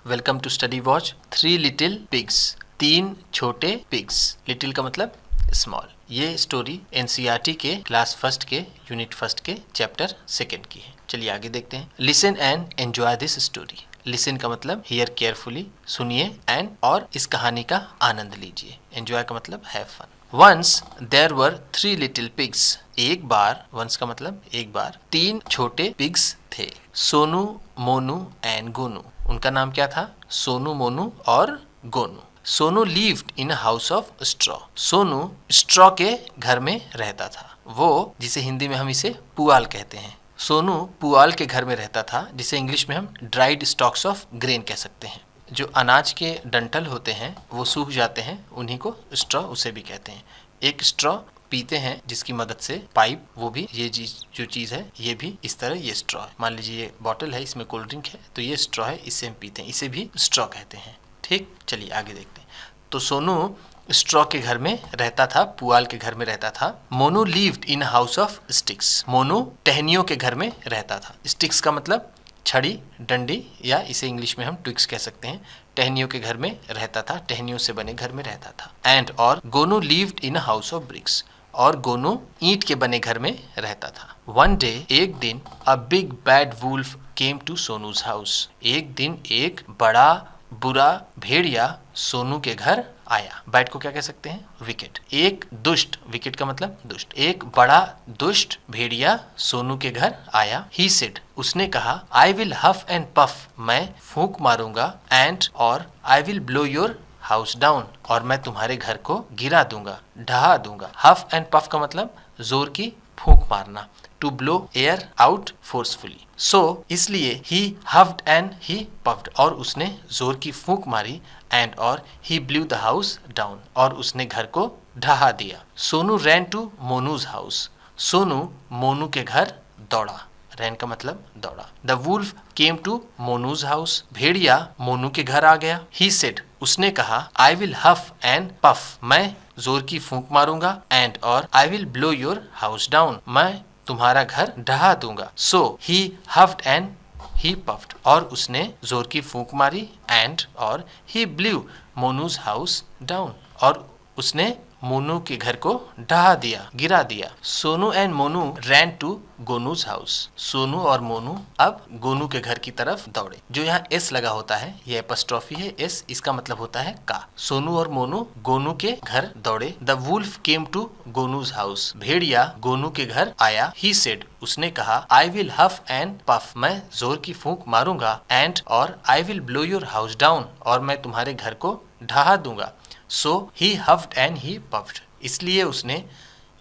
Welcome to Study Watch. 3 little pigs, 3 छोटे pigs. Little का मतलब स्मॉल। ये स्टोरी एनसीईआरटी के क्लास फर्स्ट के यूनिट फर्स्ट के चैप्टर सेकंड की है। चलिए आगे देखते हैं। Listen and enjoy this story. Listen का मतलब हियर केयरफुली, सुनिए, एंड और इस कहानी का आनंद लीजिए। एंजॉय का मतलब have fun. Once there were 3 little pigs. एक बार, वंस का मतलब एक बार, 3 छोटे पिग्स थे। सोनू, मोनू एंड गोनू। उनका नाम क्या था? सोनू, मोनू और Gonu. Sonu lived in a house of straw. Sonu straw के घर में रहता था। वो, जिसे हिंदी में हम इसे पुआल कहते हैं। सोनू पुआल के घर में रहता था, जिसे इंग्लिश में हम ड्राइड स्टॉक्स ऑफ ग्रेन कह सकते हैं। जो अनाज के डंठल होते हैं वो सूख जाते हैं, उन्हीं को स्ट्रॉ उसे भी कहते हैं। एक स्ट्रॉ पीते हैं जिसकी मदद से पाइप, वो भी ये जो चीज़ है ये भी इस तरह ये स्ट्रॉ है। मान लीजिए ये बॉटल है, इसमें कोल्ड ड्रिंक है, तो ये स्ट्रॉ है, इससे हम पीते हैं, इसे भी स्ट्रॉ कहते हैं। ठीक, चलिए आगे देखते हैं। तो सोनू स्ट्रॉ के घर में रहता था, पुआल के घर में रहता था। Monu lived in house of sticks. Monu टहनियों के घर में रहता था। स्टिक्स का मतलब छड़ी, डंडी, या इसे इंग्लिश में हम ट्विक्स कह सकते हैं। टहनियों के घर में रहता था, टहनियों से बने घर में रहता था। एंड और Gonu lived in a house of BRICS. और गोनू ईंट के बने घर में रहता था। वन डे, एक दिन, a big bad wolf came to Sonu's house. एक दिन एक बड़ा बुरा भेड़िया सोनू के घर आया। बैड को क्या कह सकते हैं? विकेट। एक दुष्ट, विकेट का मतलब दुष्ट, एक बड़ा दुष्ट भेड़िया सोनू के घर आया। ही सेड, उसने कहा, I will huff and puff, मैं फूंक मारूंगा, एंड और I will blow your house down, और मैं तुम्हारे घर को गिरा दूंगा, ढहा दूंगा। हफ एंड पफ का मतलब जोर की फूंक मारना, to blow air out forcefully. So इसलिए ही हफ्ड एंड ही पफ्ड, और उसने जोर की फूंक मारी, एंड और he blew the house down, और उसने घर को ढहा दिया। Sonu ran to Monu's house. Sonu Monu के घर दौड़ा। रैन का मतलब दौड़ा। The wolf came to Monu's house. भेड़िया मोनू के घर आ गया। ही सेड, उसने कहा, I will huff and puff, मैं जोर की फूंक मारूंगा, एंड और I will blow your house down, मैं तुम्हारा घर ढहा दूंगा। सो ही हफ्ड एंड ही पफ्ड, और उसने जोर की फूंक मारी, एंड और he blue Monu's house down, और उसने मोनू के घर को ढहा दिया, गिरा दिया। Sonu and Monu ran to Gonu's house. Sonu और मोनू अब गोनू के घर की तरफ दौड़े। जो यहाँ एस लगा होता है, ये एपस्ट्रॉफी है, एस, इसका मतलब होता है का। सोनू और मोनू गोनू के घर दौड़े। The wolf came to Gonu's house. भेड़िया गोनू के घर आया। ही सेड, उसने कहा, I will huff and puff, मैं जोर की फूंक मारूंगा, एंड और I will blow your house down, और मैं तुम्हारे घर को ढहा दूंगा। सो ही हफ्ड एंड ही पफ्ड, इसलिए उसने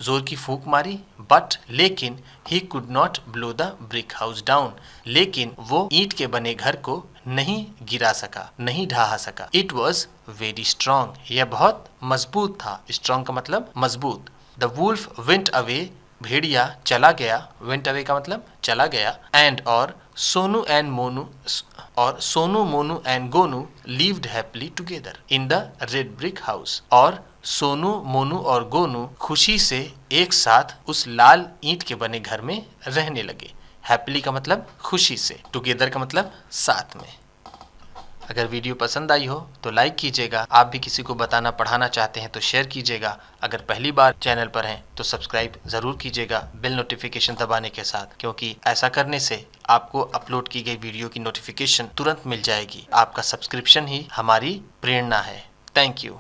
जोर की फूंक मारी, बट लेकिन he could not blow the brick house down, लेकिन वो ईंट के बने घर को नहीं गिरा सका, नहीं ढहा सका। इट वॉज वेरी स्ट्रॉन्ग, यह बहुत मजबूत था। स्ट्रॉन्ग का मतलब मजबूत। द वुल्फ वेंट अवे, भेड़िया चला गया। वेंट अवे का मतलब चला गया। एंड और सोनू एंड मोनू, और Sonu, Monu and Gonu lived happily together in the red brick house, और सोनू, मोनू और गोनू खुशी से एक साथ उस लाल ईंट के बने घर में रहने लगे। हैप्पीली का मतलब खुशी से, टुगेदर का मतलब साथ में। अगर वीडियो पसंद आई हो तो लाइक कीजिएगा। आप भी किसी को बताना पढ़ाना चाहते हैं तो शेयर कीजिएगा। अगर पहली बार चैनल पर हैं तो सब्सक्राइब ज़रूर कीजिएगा बेल नोटिफिकेशन दबाने के साथ, क्योंकि ऐसा करने से आपको अपलोड की गई वीडियो की नोटिफिकेशन तुरंत मिल जाएगी। आपका सब्सक्रिप्शन ही हमारी प्रेरणा है। Thank you.